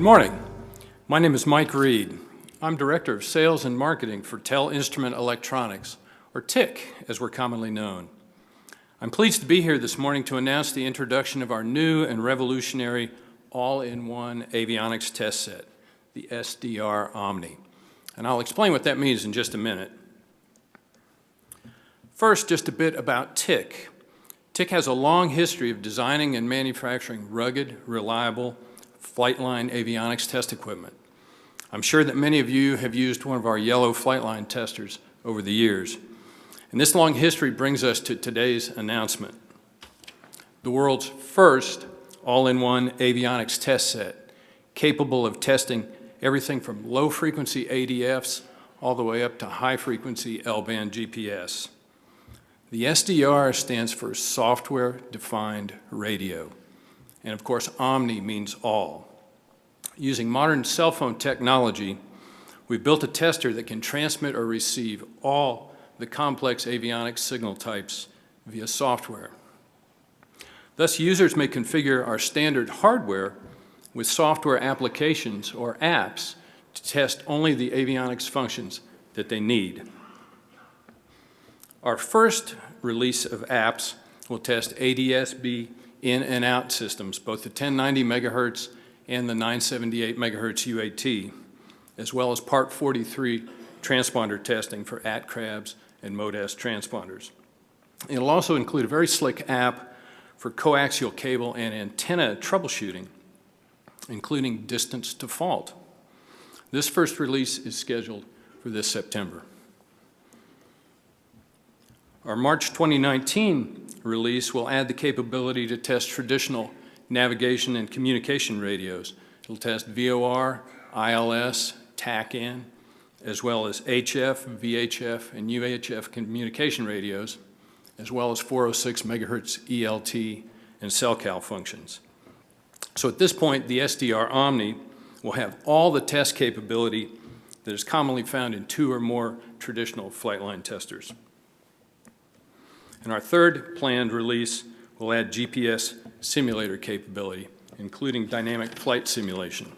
Good morning. My name is Mike Reed. I'm Director of Sales and Marketing for Tel-Instrument Electronics, or TIC, as we're commonly known. I'm pleased to be here this morning to announce the introduction of our new and revolutionary all-in-one avionics test set, the SDR Omni. And I'll explain what that means in just a minute. First, just a bit about TIC. TIC has a long history of designing and manufacturing rugged, reliable, flight-line avionics test equipment. I'm sure that many of you have used one of our yellow flight-line testers over the years. And this long history brings us to today's announcement. The world's first all-in-one avionics test set, capable of testing everything from low-frequency ADFs all the way up to high-frequency L-band GPS. The SDR stands for Software Defined Radio. And of course, Omni means all. Using modern cell phone technology, we've built a tester that can transmit or receive all the complex avionics signal types via software. Thus, users may configure our standard hardware with software applications or apps to test only the avionics functions that they need. Our first release of apps will test ADS-B in and out systems, both the 1090 megahertz and the 978 megahertz UAT, as well as Part 43 transponder testing for ATCRABs and Mode-S transponders. It'll also include a very slick app for coaxial cable and antenna troubleshooting, including distance to fault. This first release is scheduled for this September. Our March 2019 release will add the capability to test traditional navigation and communication radios. It'll test VOR, ILS, TAC-in, as well as HF, VHF, and UHF communication radios, as well as 406 megahertz ELT and CellCal functions. So at this point, the SDR Omni will have all the test capability that is commonly found in 2 or more traditional flightline testers. And our third planned release will add GPS simulator capability, including dynamic flight simulation.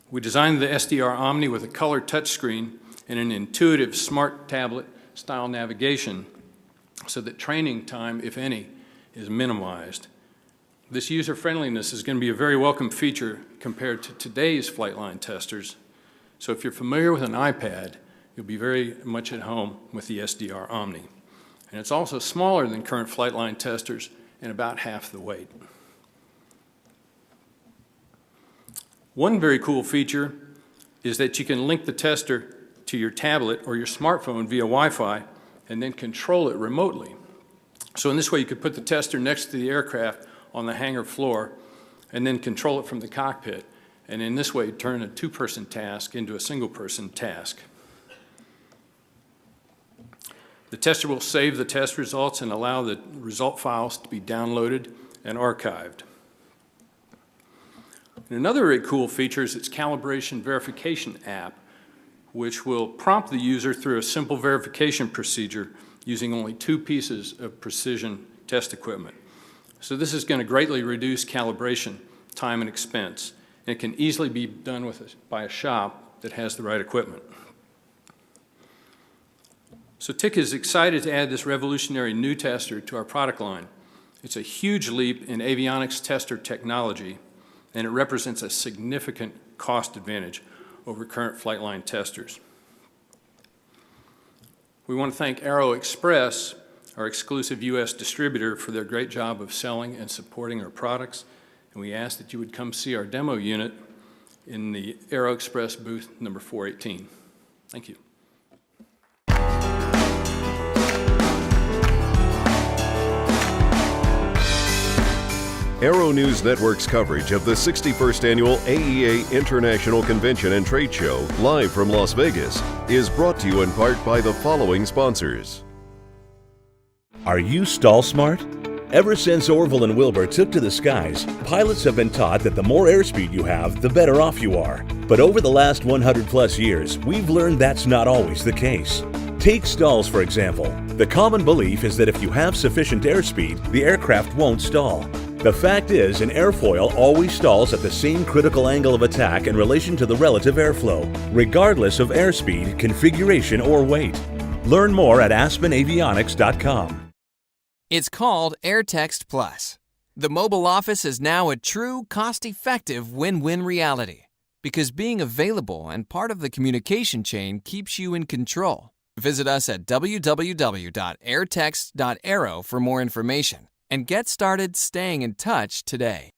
We designed the SDR Omni with a color touchscreen and an intuitive smart tablet style navigation so that training time, if any, is minimized. This user friendliness is going to be a very welcome feature compared to today's flightline testers. So if you're familiar with an iPad, you'll be very much at home with the SDR Omni. And it's also smaller than current flightline testers and about half the weight. One very cool feature is that you can link the tester to your tablet or your smartphone via Wi-Fi and then control it remotely. So in this way, you could put the tester next to the aircraft on the hangar floor and then control it from the cockpit. And in this way, turn a 2-person task into a single-person task. The tester will save the test results and allow the result files to be downloaded and archived. And another very cool feature is its calibration verification app, which will prompt the user through a simple verification procedure using only 2 pieces of precision test equipment. So this is going to greatly reduce calibration time and expense, and it can easily be done by a shop that has the right equipment. So TIC is excited to add this revolutionary new tester to our product line. It's a huge leap in avionics tester technology, and it represents a significant cost advantage over current flightline testers. We want to thank Aero Express, our exclusive U.S. distributor, for their great job of selling and supporting our products, and we ask that you would come see our demo unit in the Aero Express booth number 418. Thank you. Aero-News Network's coverage of the 61st Annual AEA International Convention and Trade Show, live from Las Vegas, is brought to you in part by the following sponsors. Are you stall smart? Ever since Orville and Wilbur took to the skies, pilots have been taught that the more airspeed you have, the better off you are. But over the last 100 plus years, we've learned that's not always the case. Take stalls, for example. The common belief is that if you have sufficient airspeed, the aircraft won't stall. The fact is, an airfoil always stalls at the same critical angle of attack in relation to the relative airflow, regardless of airspeed, configuration, or weight. Learn more at aspenavionics.com. It's called Airtext Plus. The mobile office is now a true, cost-effective win-win reality because being available and part of the communication chain keeps you in control. Visit us at www.airtext.aero for more information and get started staying in touch today.